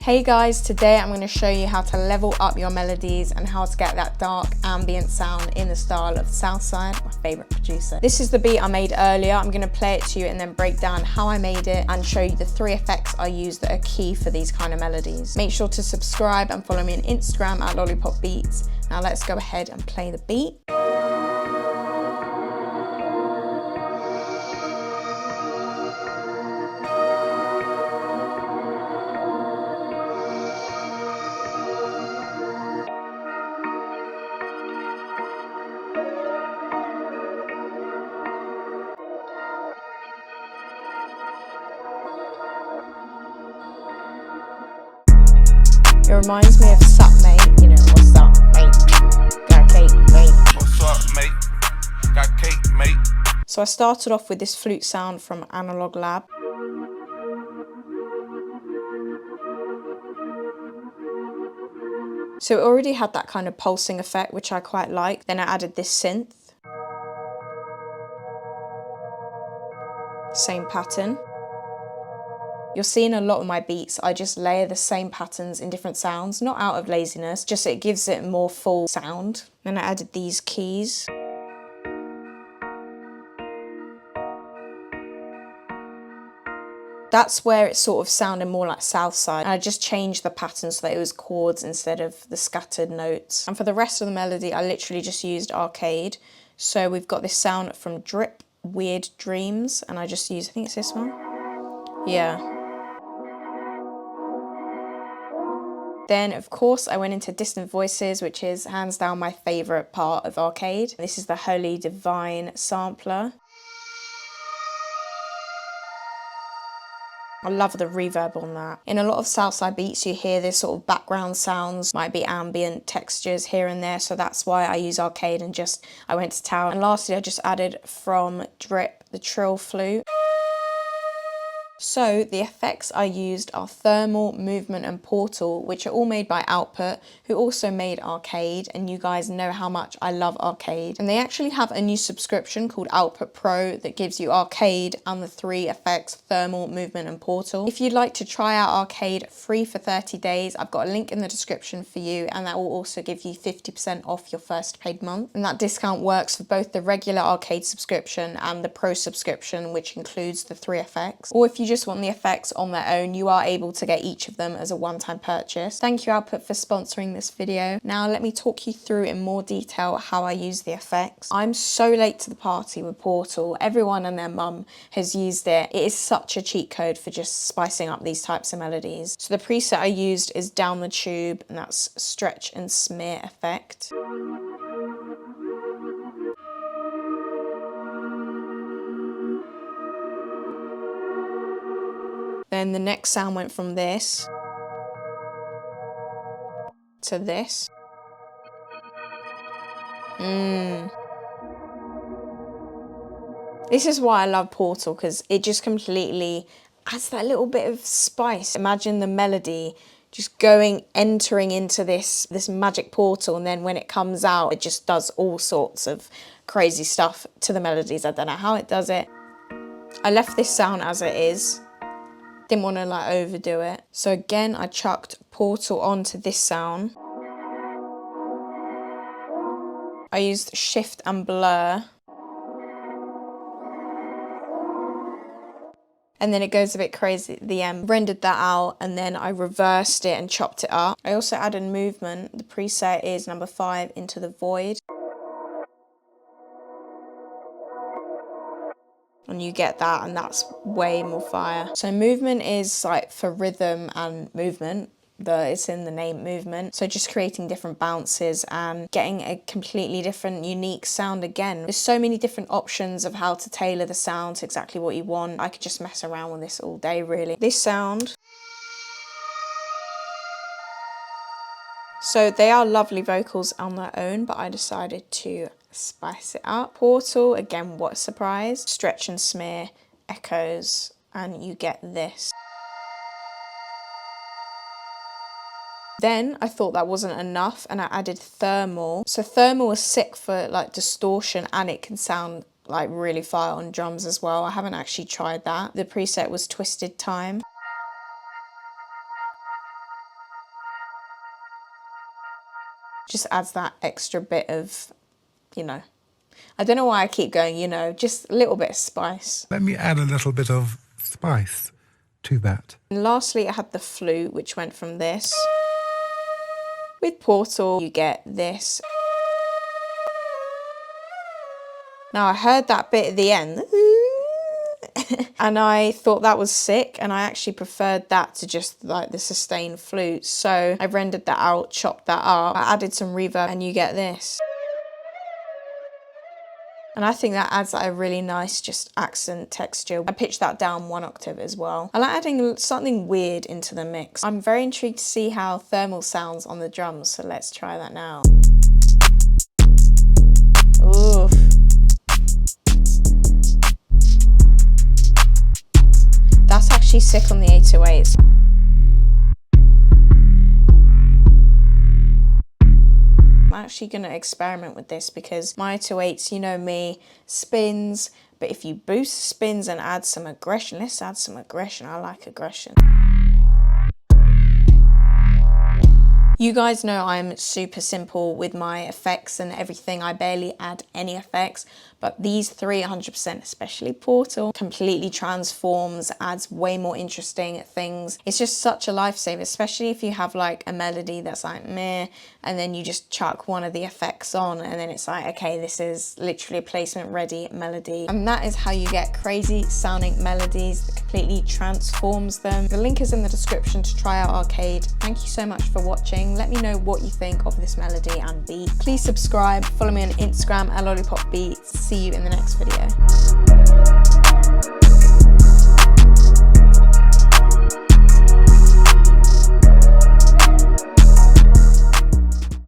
Hey guys, today I'm going to show you how to level up your melodies and how to get that dark ambient sound in the style of Southside, my favourite producer. This is the beat I made earlier. I'm going to play it to you and then break down how I made it and show you the 3 effects I use that are key for these kind of melodies. Make sure to subscribe and follow me on Instagram at Lollypopbeatz. Now let's go ahead and play the beat. It reminds me of Sup Mate, you know, what's up mate, got cake mate. What's up mate, got cake mate. So I started off with this flute sound from Analog Lab. So it already had that kind of pulsing effect, which I quite like. Then I added this synth. Same pattern. You'll see in a lot of my beats, I just layer the same patterns in different sounds, not out of laziness, just it gives it more full sound. Then I added these keys. That's where it sort of sounded more like Southside. And I just changed the pattern so that it was chords instead of the scattered notes. And for the rest of the melody, I literally just used arcade. So we've got this sound from Drip, Weird Dreams, and I just used, I think it's this one. Yeah. Then, of course, I went into Distant Voices, which is hands down my favourite part of arcade. This is the Holy Divine sampler. I love the reverb on that. In a lot of Southside beats, you hear this sort of background sounds, might be ambient textures here and there, so that's why I use arcade and I went to town. And lastly, I just added from Drip, the trill flute. So the effects I used are Thermal, Movement and Portal, which are all made by Output, who also made Arcade, and you guys know how much I love Arcade. And they actually have a new subscription called Output Pro that gives you Arcade and the 3 effects, Thermal, Movement and Portal. If you'd like to try out Arcade free for 30 days, I've got a link in the description for you, and that will also give you 50% off your first paid month. And that discount works for both the regular Arcade subscription and the Pro subscription, which includes the 3 effects. Or if you just want the effects on their own, you are able to get each of them as a one-time purchase. Thank you Output for sponsoring this video. Now let me talk you through in more detail how I use the effects. I'm so late to the party with Portal. Everyone and their mum has used it. It is such a cheat code for just spicing up these types of melodies. So the preset I used is Down the Tube, and that's Stretch and Smear effect. Then the next sound went from this to this. This is why I love Portal, because it just completely adds that little bit of spice. Imagine the melody just entering into this magic portal, and then when it comes out, it just does all sorts of crazy stuff to the melodies. I don't know how it does it. I left this sound as it is. Didn't want to like overdo it. So again, I chucked Portal onto this sound. I used Shift and Blur. And then it goes a bit crazy at the end. Rendered that out, and then I reversed it and chopped it up. I also added movement. The preset is number 5, Into the Void. And you get that, and that's way more fire. So movement is like for rhythm and movement. It's in the name, movement. So just creating different bounces and getting a completely different, unique sound again. There's so many different options of how to tailor the sound to exactly what you want. I could just mess around with this all day, really. This sound. So they are lovely vocals on their own, but I decided to spice it up. Portal, again, what a surprise. Stretch and Smear, echoes, and you get this. Then I thought that wasn't enough, and I added Thermal. So Thermal is sick for like distortion, and it can sound like really fire on drums as well. I haven't actually tried that. The preset was Twisted Time. Just adds that extra bit of, you know, I don't know why I keep going, you know, just a little bit of spice. Let me add a little bit of spice to that. And lastly, I had the flute, which went from this. With Portal, you get this. Now I heard that bit at the end. And I thought that was sick, and I actually preferred that to just like the sustained flute. So I rendered that out, chopped that up, I added some reverb, and you get this. And I think that adds like a really nice just accent texture. I pitched that down 1 octave as well. I like adding something weird into the mix. I'm very intrigued to see how thermal sounds on the drums, so let's try that now. Oof. That's actually sick on the 808s. I'm actually going to experiment with this because my 808s, you know me, spins, but if you boost spins and add some aggression, let's add some aggression. I like aggression. You guys know I'm super simple with my effects and everything. I barely add any effects, but these three 100%, especially Portal, completely transforms, adds way more interesting things. It's just such a lifesaver, especially if you have like a melody that's like meh, and then you just chuck one of the effects on, and then it's like, okay, this is literally a placement ready melody. And that is how you get crazy sounding melodies that completely transforms them. The link is in the description to try out Arcade. Thank you so much for watching. Let me know what you think of this melody and beat. Please subscribe, follow me on Instagram at Lollypopbeatz. See you in the next video.